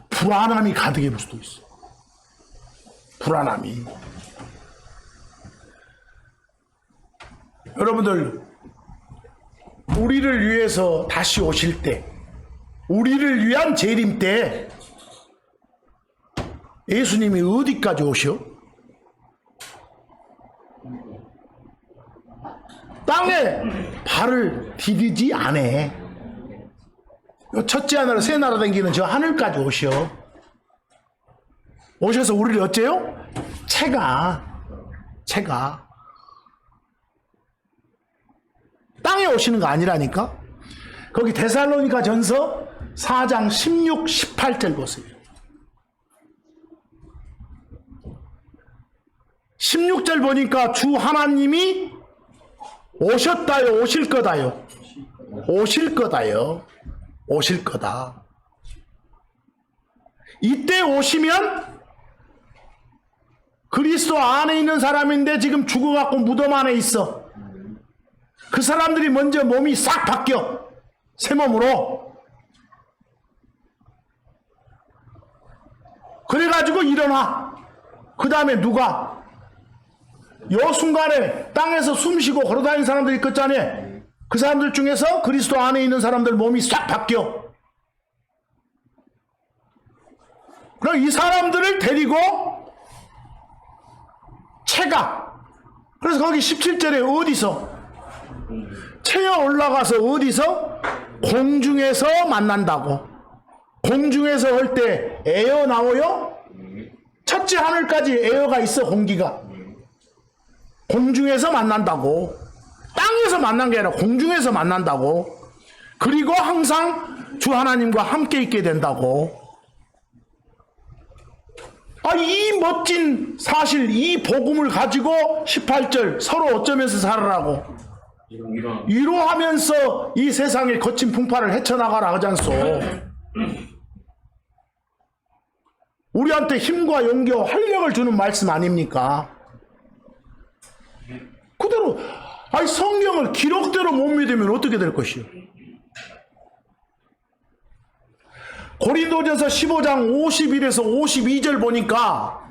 불안함이 가득해 볼 수도 있어. 불안함이. 여러분들 우리를 위해서 다시 오실 때 우리를 위한 재림 때 예수님이 어디까지 오셔? 땅에 발을 디디지 않아. 첫째 하나로 새 나라 댕기는 저 하늘까지 오셔. 오셔서 우리를 어째요? 채가 땅에 오시는 거 아니라니까. 거기 데살로니가 전서 4장 16, 18절 보세요. 16절 보니까 주 하나님이 오셨다요, 오실 거다요. 오실 거다요. 오실 거다. 이때 오시면 그리스도 안에 있는 사람인데 지금 죽어갖고 무덤 안에 있어. 그 사람들이 먼저 몸이 싹 바뀌어. 새 몸으로. 그래가지고 일어나. 그 다음에 누가? 요 순간에 땅에서 숨쉬고 걸어다니는 사람들이 있겠잖아요. 그 사람들 중에서 그리스도 안에 있는 사람들 몸이 싹 바뀌어. 그럼 이 사람들을 데리고 채가. 그래서 거기 17절에 어디서? 채어 올라가서 어디서? 공중에서 만난다고. 공중에서 할 때 에어 나오요? 첫째 하늘까지 에어가 있어. 공기가. 공중에서 만난다고. 땅에서 만난 게 아니라 공중에서 만난다고. 그리고 항상 주 하나님과 함께 있게 된다고. 이 멋진 사실, 이 복음을 가지고 18절 서로 어쩌면서 살아라고. 위로하면서 이 세상의 거친 풍파를 헤쳐나가라 하잖소. 우리한테 힘과 용기와 활력을 주는 말씀 아닙니까? 그대로 성경을 기록대로 못 믿으면 어떻게 될 것이요? 고린도전서 15장 51에서 52절 보니까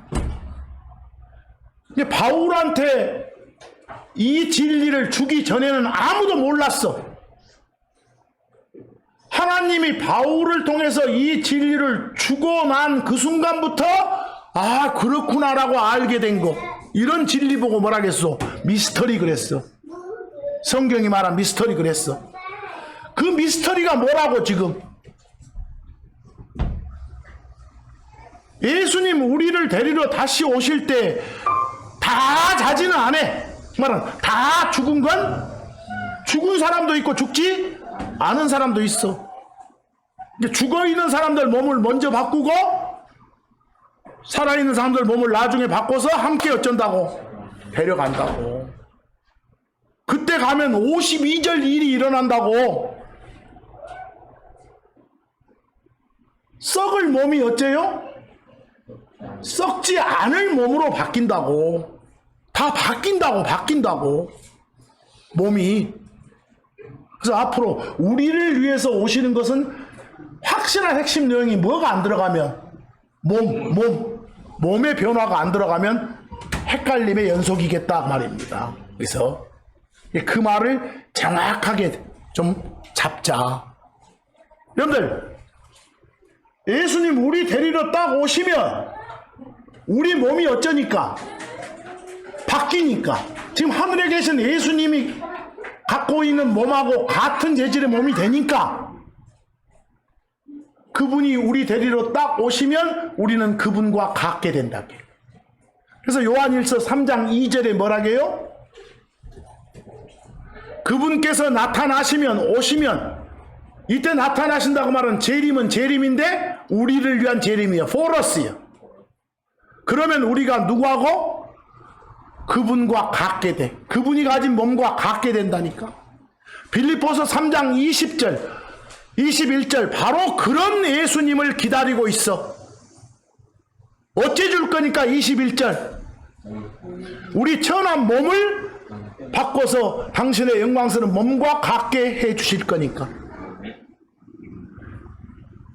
바울한테 이 진리를 주기 전에는 아무도 몰랐어. 하나님이 바울을 통해서 이 진리를 주고 난 그 순간부터 그렇구나라고 알게 된 거. 이런 진리 보고 뭐라겠어? 미스터리 그랬어. 성경이 말한 미스터리 그랬어. 그 미스터리가 뭐라고 지금? 예수님 우리를 데리러 다시 오실 때 다 자지는 않아. 말은 다 죽은 건 죽은 사람도 있고 죽지 않은 사람도 있어. 죽어있는 사람들 몸을 먼저 바꾸고 살아있는 사람들 몸을 나중에 바꿔서 함께 어쩐다고? 데려간다고. 그때 가면 52절 일이 일어난다고. 썩을 몸이 어째요? 썩지 않을 몸으로 바뀐다고. 다 바뀐다고. 몸이. 그래서 앞으로 우리를 위해서 오시는 것은 확실한 핵심 내용이 뭐가 안 들어가면 몸의 변화가 안 들어가면 헷갈림의 연속이겠다 말입니다. 그래서 그 말을 정확하게 좀 잡자. 여러분들 예수님 우리 데리러 딱 오시면 우리 몸이 어쩌니까? 바뀌니까. 지금 하늘에 계신 예수님이 갖고 있는 몸하고 같은 재질의 몸이 되니까 그분이 우리 데리러 딱 오시면 우리는 그분과 같게 된다. 그래서 요한일서 3장 2절에 뭐라게요? 그분께서 나타나시면 오시면 이때 나타나신다고 말은 재림은 재림인데 우리를 위한 재림이에요. 포러스요. 그러면 우리가 누구하고? 그분과 같게 돼. 그분이 가진 몸과 같게 된다니까. 빌립보서 3장 20절 21절 바로 그런 예수님을 기다리고 있어. 어째 줄 거니까 21절 우리 천한 몸을 바꿔서 당신의 영광스러운 몸과 같게 해 주실 거니까.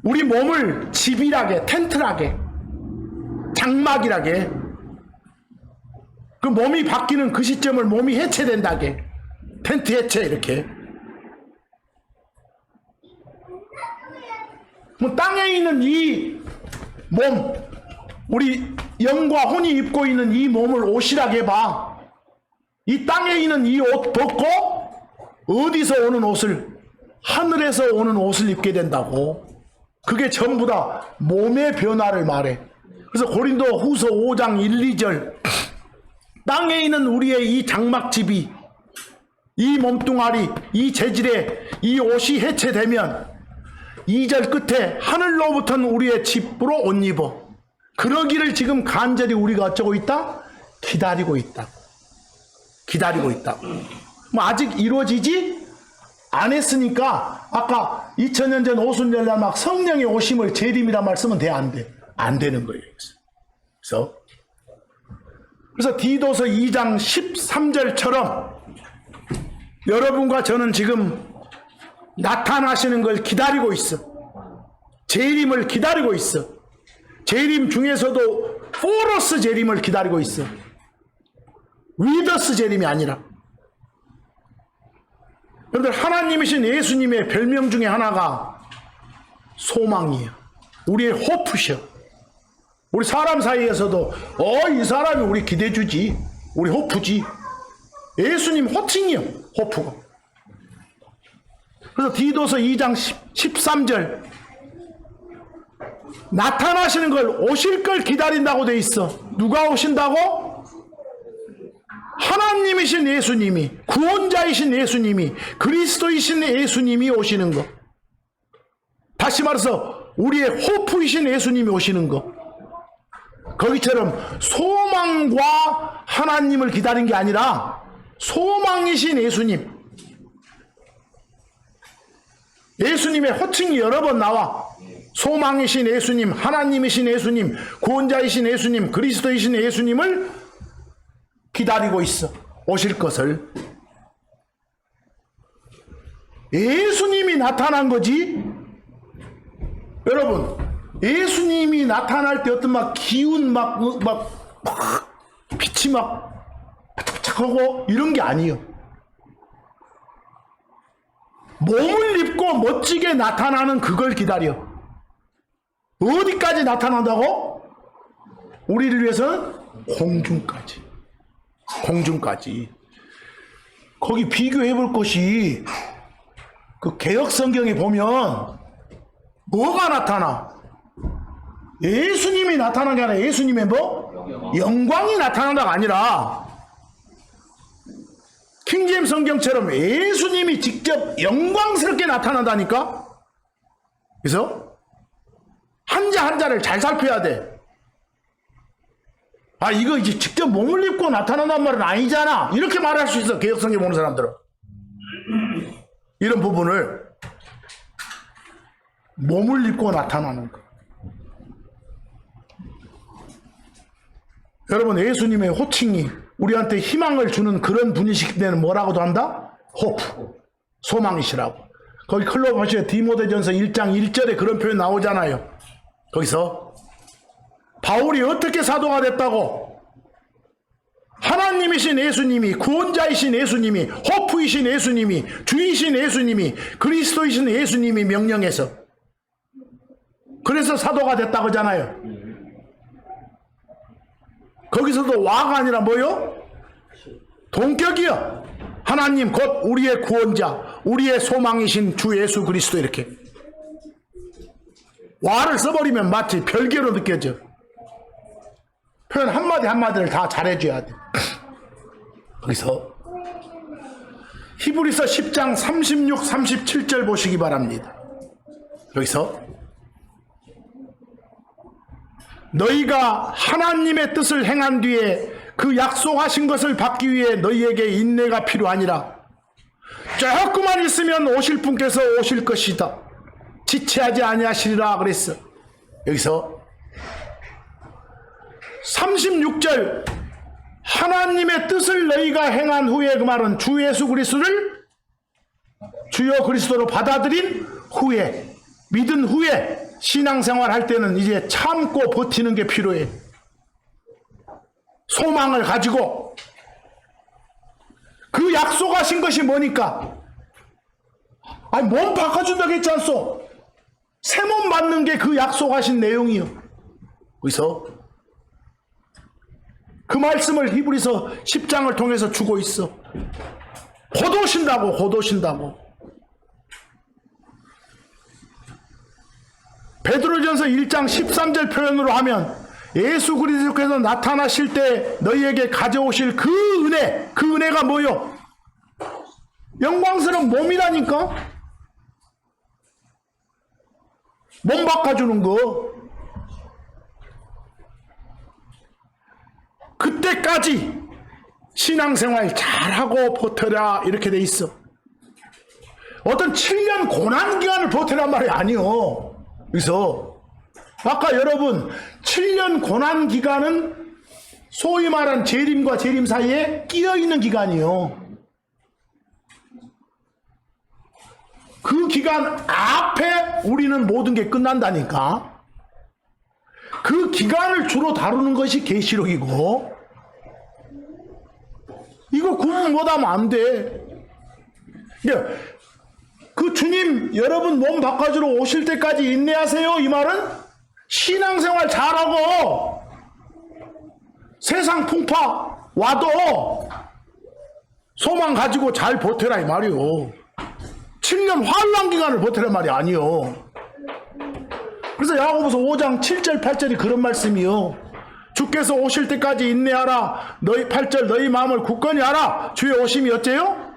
우리 몸을 집이라게, 텐트라게, 장막이라게, 그 몸이 바뀌는 그 시점을 몸이 해체된다게, 텐트 해체 이렇게. 뭐 땅에 있는 이 몸, 우리 영과 혼이 입고 있는 이 몸을 옷이라게 봐. 이 땅에 있는 이 옷 벗고 어디서 오는 옷을, 하늘에서 오는 옷을 입게 된다고. 그게 전부 다 몸의 변화를 말해. 그래서 고린도 후서 5장 1, 2절 땅에 있는 우리의 이 장막집이, 이 몸뚱아리, 이 재질에 이 옷이 해체되면 2절 끝에 하늘로부터는 우리의 집으로 옷 입어. 그러기를 지금 간절히 우리가 어쩌고 있다? 기다리고 있다. 기다리고 있다. 뭐 아직 이루어지지 안 했으니까 아까 2000년 전 오순절날 막 성령의 오심을 재림이란 말 쓰면 돼? 안 돼? 안 되는 거예요. 그래서 디도서 2장 13절처럼 여러분과 저는 지금 나타나시는 걸 기다리고 있어. 재림을 기다리고 있어. 재림 중에서도 포러스 재림을 기다리고 있어. 위더스 재림이 아니라. 여러분들, 하나님이신 예수님의 별명 중에 하나가 소망이에요. 우리의 호프셔. 우리 사람 사이에서도 이 사람이 우리 기대주지, 우리 호프지. 예수님 호칭이요, 호프가. 그래서 디도서 2장 13절 나타나시는 걸, 오실 걸 기다린다고 돼 있어. 누가 오신다고? 하나님이신 예수님이, 구원자이신 예수님이, 그리스도이신 예수님이 오시는 거. 다시 말해서 우리의 호프이신 예수님이 오시는 거. 거기처럼 소망과 하나님을 기다린 게 아니라 소망이신 예수님, 예수님의 호칭이 여러 번 나와. 소망이신 예수님, 하나님이신 예수님, 구원자이신 예수님, 그리스도이신 예수님을 기다리고 있어. 오실 것을. 예수님이 나타난 거지. 여러분, 예수님이 나타날 때 어떤 막 기운 막 빛이 막 착하고 이런 게 아니에요. 몸을 입고 멋지게 나타나는 그걸 기다려. 어디까지 나타난다고? 우리를 위해서는 공중까지. 공중까지. 거기 비교해 볼 것이, 그 개역 성경에 보면 뭐가 나타나? 예수님이 나타난 게 아니라 예수님의 뭐? 영광이 나타난다가 아니라 킹제임스 성경처럼 예수님이 직접 영광스럽게 나타난다니까? 그래서 한자 한자를 잘 살펴야 돼. 이거 이제 직접 몸을 입고 나타난단 말은 아니잖아. 이렇게 말할 수 있어, 개역성경 보는 사람들은. 이런 부분을 몸을 입고 나타나는 거. 여러분, 예수님의 호칭이 우리한테 희망을 주는 그런 분이시기 때문에 뭐라고도 한다? 호프, 소망이시라고. 거기 클로바시아 디모데전서 1장 1절에 그런 표현 나오잖아요. 거기서 바울이 어떻게 사도가 됐다고? 하나님이신 예수님이, 구원자이신 예수님이, 호프이신 예수님이, 주이신 예수님이, 그리스도이신 예수님이 명령해서, 그래서 사도가 됐다고 하잖아요. 거기서도 와가 아니라 뭐요? 동격이요. 하나님 곧 우리의 구원자, 우리의 소망이신 주 예수 그리스도. 이렇게 와를 써버리면 마치 별개로 느껴져. 표현 한마디 한마디를 다 잘해줘야 돼. 거기서 히브리서 10장 36, 37절 보시기 바랍니다. 여기서 너희가 하나님의 뜻을 행한 뒤에 그 약속하신 것을 받기 위해 너희에게 인내가 필요하니라. 조금만 있으면 오실 분께서 오실 것이다. 지체하지 아니하시리라 그랬어. 여기서 36절 하나님의 뜻을 너희가 행한 후에, 그 말은 주 예수 그리스도를 주여 그리스도로 받아들인 후에, 믿은 후에 신앙생활 할 때는 이제 참고 버티는 게 필요해. 소망을 가지고. 그 약속하신 것이 뭐니까? 아니, 몸 바꿔준다고 했지 않소? 새 몸 받는 게 그 약속하신 내용이요. 그래서 그 말씀을 히브리서 10장을 통해서 주고 있어. 곧 오신다고, 곧 오신다고. 베드로전서 1장 13절 표현으로 하면 예수 그리스도께서 나타나실 때 너희에게 가져오실 그 은혜, 그 은혜가 뭐요? 영광스러운 몸이라니까? 몸 바꿔주는 거. 그때까지 신앙생활 잘하고 버텨라 이렇게 돼 있어. 어떤 7년 고난기간을 버텨란 말이 아니요. 그래서 아까 여러분 7년 고난기간은 소위 말한 재림과 재림 사이에 끼어있는 기간이요. 그 기간 앞에 우리는 모든 게 끝난다니까. 그 기간을 주로 다루는 것이 계시록이고, 이거 구분 못하면 안 돼. 그 주님 여러분 몸 바꿔주러 오실 때까지 인내하세요, 이 말은 신앙생활 잘하고 세상 풍파 와도 소망 가지고 잘 버텨라 이 말이요. 7년 환난 기간을 버텨라 말이 아니요. 그래서 야고보서 5장 7절 8절이 그런 말씀이요. 주께서 오실 때까지 인내하라. 너희 8절 너희 마음을 굳건히 하라. 주의 오심이 어째요?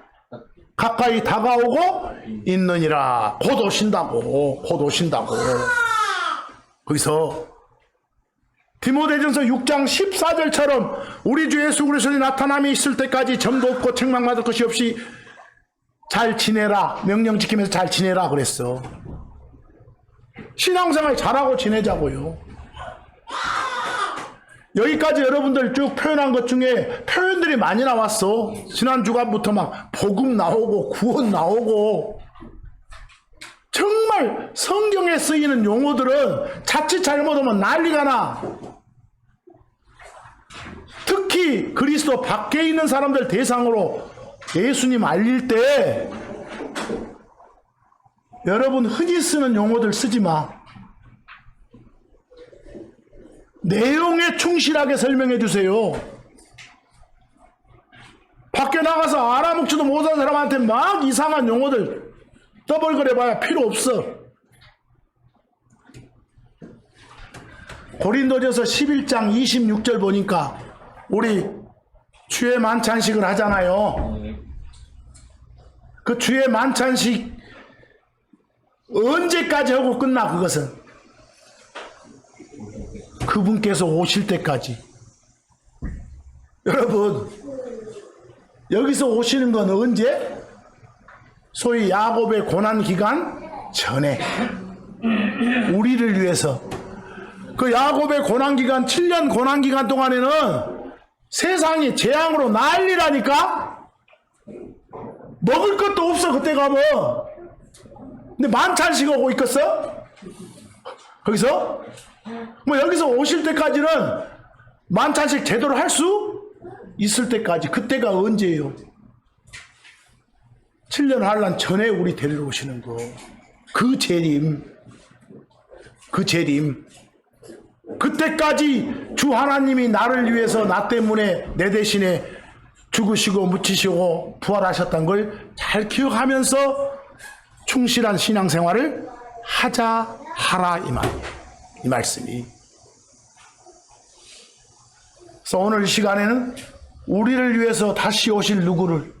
가까이 다가오고 있느니라. 곧 오신다고. 곧 오신다고. 거기서 디모데전서 6장 14절처럼 우리 주 예수 그리스도의 나타남이 있을 때까지 점도 없고 책망받을 것이 없이 잘 지내라. 명령 지키면서 잘 지내라 그랬어. 신앙생활 잘하고 지내자고요. 여기까지 여러분들 쭉 표현한 것 중에 표현들이 많이 나왔어. 지난 주간부터 막 복음 나오고 구원 나오고, 정말 성경에 쓰이는 용어들은 자칫 잘못하면 난리가 나. 특히 그리스도 밖에 있는 사람들 대상으로 예수님 알릴 때 여러분 흔히 쓰는 용어들 쓰지 마. 내용에 충실하게 설명해 주세요. 밖에 나가서 알아먹지도 못한 사람한테 막 이상한 용어들 떠벌거려봐야 필요 없어. 고린도전서 11장 26절 보니까 우리 주의 만찬식을 하잖아요. 그 주의 만찬식 언제까지 하고 끝나? 그것은 그분께서 오실 때까지. 여러분 여기서 오시는 건 언제? 소위 야곱의 고난기간 전에 우리를 위해서. 그 야곱의 고난기간 7년 고난기간 동안에는 세상이 재앙으로 난리라니까. 먹을 것도 없어 그때 가면. 근데 만찬식 하고 있겠어? 거기서? 뭐 여기서 오실 때까지는 만찬식 제대로 할 수 있을 때까지. 그때가 언제예요? 7년 환난 전에 우리 데리러 오시는 거. 그 재림. 그 재림. 그때까지 주 하나님이 나를 위해서 나 때문에 내 대신에 죽으시고 묻히시고 부활하셨다는 걸 잘 기억하면서 충실한 신앙생활을 하라 이 말. 이 말씀이. 그래서 오늘 이 시간에는 우리를 위해서 다시 오실 누구를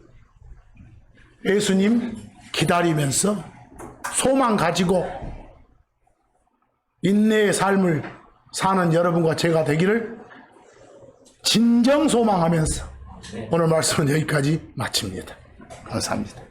예수님 기다리면서 소망 가지고 인내의 삶을 사는 여러분과 제가 되기를 진정 소망하면서 오늘 말씀은 여기까지 마칩니다. 감사합니다.